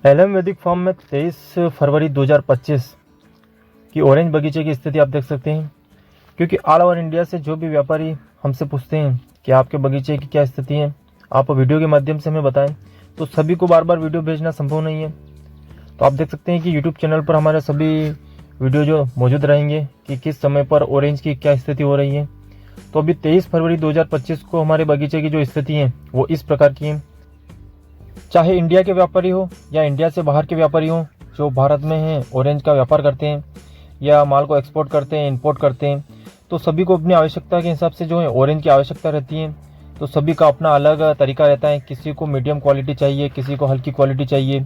LM वैदिक farm में 23 फरवरी 2025 की ऑरेंज बगीचे की स्थिति आप देख सकते हैं। क्योंकि ऑल ओवर इंडिया से जो भी व्यापारी हमसे पूछते हैं कि आपके बगीचे की क्या स्थिति है, आप वीडियो के माध्यम से हमें बताएं, तो सभी को बार बार वीडियो भेजना संभव नहीं है। तो आप देख सकते हैं कि यूट्यूब चैनल पर हमारे सभी वीडियो जो मौजूद रहेंगे कि किस समय पर ऑरेंज की क्या स्थिति हो रही है। तो अभी 23 फरवरी 2025 को हमारे बगीचे की जो स्थिति है वो इस प्रकार की है। चाहे इंडिया के व्यापारी हो या इंडिया से बाहर के व्यापारी हो जो भारत में हैं, ऑरेंज का व्यापार करते हैं या माल को एक्सपोर्ट करते हैं, इंपोर्ट करते हैं, तो सभी को अपनी आवश्यकता के हिसाब से जो है ऑरेंज की आवश्यकता रहती है। तो सभी का अपना अलग तरीका रहता है। किसी को मीडियम क्वालिटी चाहिए, किसी को हल्की क्वालिटी चाहिए,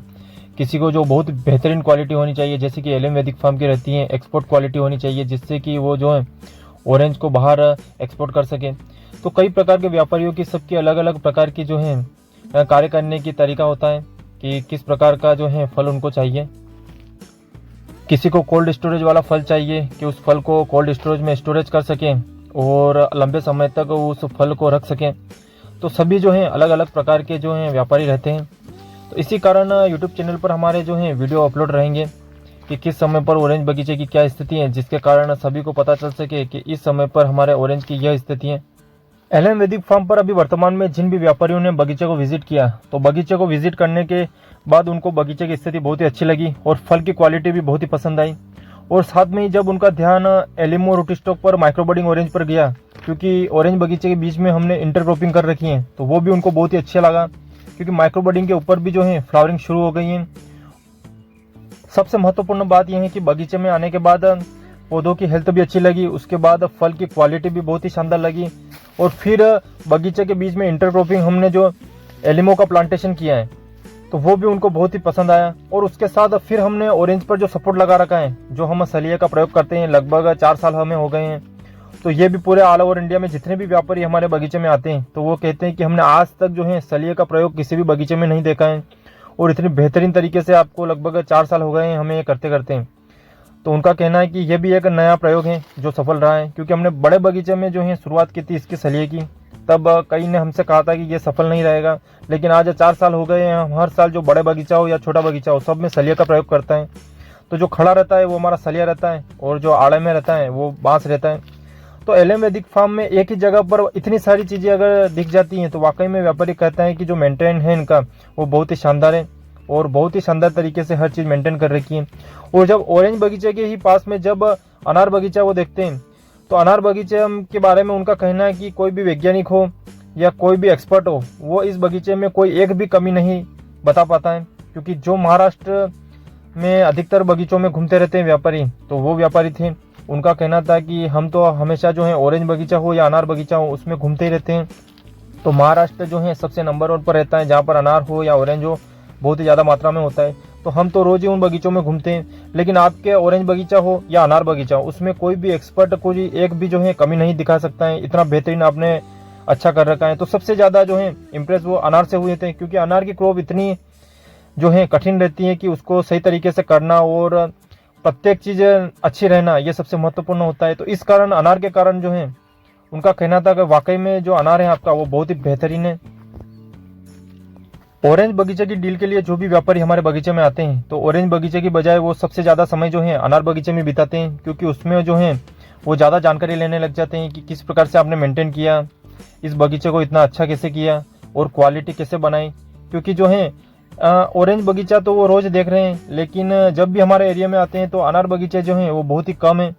किसी को जो बहुत बेहतरीन क्वालिटी होनी चाहिए जैसे कि एलएम वैदिक फार्म की रहती है, एक्सपोर्ट क्वालिटी होनी चाहिए जिससे कि वो जो है ऑरेंज को बाहर एक्सपोर्ट कर सके। तो कई प्रकार के व्यापारियों की सबकी अलग अलग प्रकार की जो है कार्य करने की तरीका होता है कि किस प्रकार का जो है फल उनको चाहिए। किसी को कोल्ड स्टोरेज वाला फल चाहिए कि उस फल को कोल्ड स्टोरेज में स्टोरेज कर सकें और लंबे समय तक उस फल को रख सकें। तो सभी जो है अलग अलग प्रकार के जो हैं व्यापारी रहते हैं। तो इसी कारण यूट्यूब चैनल पर हमारे जो है वीडियो अपलोड रहेंगे कि किस समय पर ऑरेंज बगीचे की क्या स्थिति है, जिसके कारण सभी को पता चल सके कि इस समय पर हमारे ऑरेंज की यह स्थिति है। एलएम वैदिक फार्म पर अभी वर्तमान में जिन भी व्यापारियों ने बगीचे को विजिट किया, तो बगीचे को विजिट करने के बाद उनको बगीचे की स्थिति बहुत ही अच्छी लगी और फल की क्वालिटी भी बहुत ही पसंद आई। और साथ में ही जब उनका ध्यान एलिमो रूटस्टॉक पर माइक्रोबडिंग ऑरेंज पर गया, क्योंकि ऑरेंज बगीचे के बीच में हमने इंटरक्रॉपिंग कर रखी है, तो वो भी उनको बहुत ही अच्छा लगा क्योंकि माइक्रोबडिंग के ऊपर भी जो है फ्लावरिंग शुरू हो गई है। सबसे महत्वपूर्ण बात यह है कि बगीचे में आने के बाद पौधों की हेल्थ भी अच्छी लगी, उसके बाद फल की क्वालिटी भी बहुत ही शानदार लगी। और फिर बगीचे के बीच में इंटरक्रॉपिंग हमने जो एलिमो का प्लांटेशन किया है तो वो भी उनको बहुत ही पसंद आया। और उसके साथ फिर हमने ऑरेंज पर जो सपोर्ट लगा रखा है, जो हम सलिए का प्रयोग करते हैं, लगभग 4 साल हमें हो गए हैं। तो ये भी पूरे ऑल ओवर इंडिया में जितने भी व्यापारी हमारे बगीचे में आते हैं तो वो कहते हैं कि हमने आज तक जो है सलिए का प्रयोग किसी भी बगीचे में नहीं देखा है और इतनी बेहतरीन तरीके से आपको लगभग 4 साल हो गए हैं हमें ये करते करते। तो उनका कहना है कि यह भी एक नया प्रयोग है जो सफल रहा है, क्योंकि हमने बड़े बगीचे में जो है शुरुआत की थी इसकी सलिए की, तब कई ने हमसे कहा था कि ये सफल नहीं रहेगा। लेकिन आज 4 साल हो गए हैं, हम हर साल जो बड़े बगीचा हो या छोटा बगीचा हो सब में सलिए का प्रयोग करता है। तो जो खड़ा रहता है वो हमारा सलिया रहता है और जो आड़े में रहता है वो बांस रहता है। तो एलएम वैदिक फार्म में एक ही जगह पर इतनी सारी चीज़ें अगर दिख जाती हैं तो वाकई में व्यापारी कहता है कि जो मेंटेन है इनका वो बहुत ही शानदार है और बहुत ही शानदार तरीके से हर चीज़ मेंटेन कर रखी है। और जब ऑरेंज बगीचे के ही पास में जब अनार बगीचा वो देखते हैं तो अनार बगीचे के बारे में उनका कहना है कि कोई भी वैज्ञानिक हो या कोई भी एक्सपर्ट हो वो इस बगीचे में कोई एक भी कमी नहीं बता पाता है। क्योंकि जो महाराष्ट्र में अधिकतर बगीचों में घूमते रहते हैं व्यापारी, तो वो व्यापारी थे, उनका कहना था कि हम तो हमेशा जो है ऑरेंज बगीचा हो या अनार बगीचा हो उसमें घूमते ही रहते हैं। तो महाराष्ट्र जो है सबसे नंबर 1 पर रहता है जहाँ पर अनार हो या ऑरेंज हो बहुत ही ज़्यादा मात्रा में होता है। तो हम तो रोज ही उन बगीचों में घूमते हैं, लेकिन आपके ऑरेंज बगीचा हो या अनार बगीचा हो उसमें कोई भी एक्सपर्ट कोई एक भी जो है कमी नहीं दिखा सकता है। इतना बेहतरीन आपने अच्छा कर रखा है। तो सबसे ज़्यादा जो है इम्प्रेस वो अनार से हुए थे, क्योंकि अनार की क्रॉप इतनी जो है कठिन रहती है कि उसको सही तरीके से करना और प्रत्येक चीज़ अच्छी रहना ये सबसे महत्वपूर्ण होता है। तो इस कारण अनार के कारण जो है उनका कहना था कि वाकई में जो अनार है आपका वो बहुत ही बेहतरीन है। ऑरेंज बगीचे की डील के लिए जो भी व्यापारी हमारे बगीचे में आते हैं तो ऑरेंज बगीचे की बजाय वो सबसे ज़्यादा समय जो है अनार बगीचे में बिताते हैं, क्योंकि उसमें जो है वो ज़्यादा जानकारी लेने लग जाते हैं कि किस प्रकार से आपने मेंटेन किया, इस बगीचे को इतना अच्छा कैसे किया और क्वालिटी कैसे बनाई। क्योंकि जो है ऑरेंज बगीचा तो वो रोज़ देख रहे हैं, लेकिन जब भी हमारे एरिया में आते हैं तो अनार बगीचे जो हैं वो बहुत ही कम है।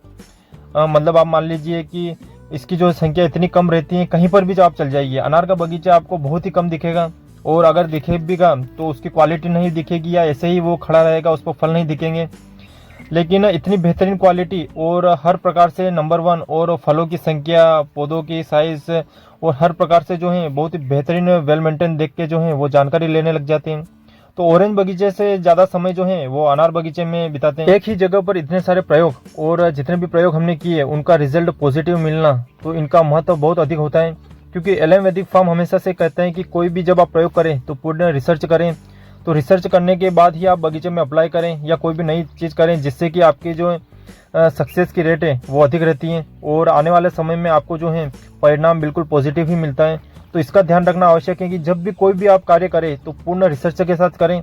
मतलब आप मान लीजिए कि इसकी जो संख्या इतनी कम रहती है, कहीं पर भी जो आप चल जाइए अनार का बगीचा आपको बहुत ही कम दिखेगा और अगर दिखेगा तो उसकी क्वालिटी नहीं दिखेगी या ऐसे ही वो खड़ा रहेगा, उस पर फल नहीं दिखेंगे। लेकिन इतनी बेहतरीन क्वालिटी और हर प्रकार से नंबर 1 और फलों की संख्या, पौधों की साइज और हर प्रकार से जो है बहुत ही बेहतरीन वेल मेंटेन देख के जो है वो जानकारी लेने लग जाते हैं। तो ऑरेंज बगीचे से ज़्यादा समय जो है वो अनार बगीचे में बिताते हैं। एक ही जगह पर इतने सारे प्रयोग और जितने भी प्रयोग हमने किए उनका रिजल्ट पॉजिटिव मिलना, तो इनका महत्व बहुत अधिक होता है। क्योंकि एलएम वैदिक फार्म हमेशा से कहते हैं कि कोई भी जब आप प्रयोग करें तो पूर्ण रिसर्च करें। तो रिसर्च करने के बाद ही आप बगीचे में अप्लाई करें या कोई भी नई चीज़ करें, जिससे कि आपकी जो सक्सेस की रेट है वो अधिक रहती है और आने वाले समय में आपको जो है परिणाम बिल्कुल पॉजिटिव ही मिलता है। तो इसका ध्यान रखना आवश्यक है कि जब भी कोई भी आप कार्य करें तो पूर्ण रिसर्च के साथ करें।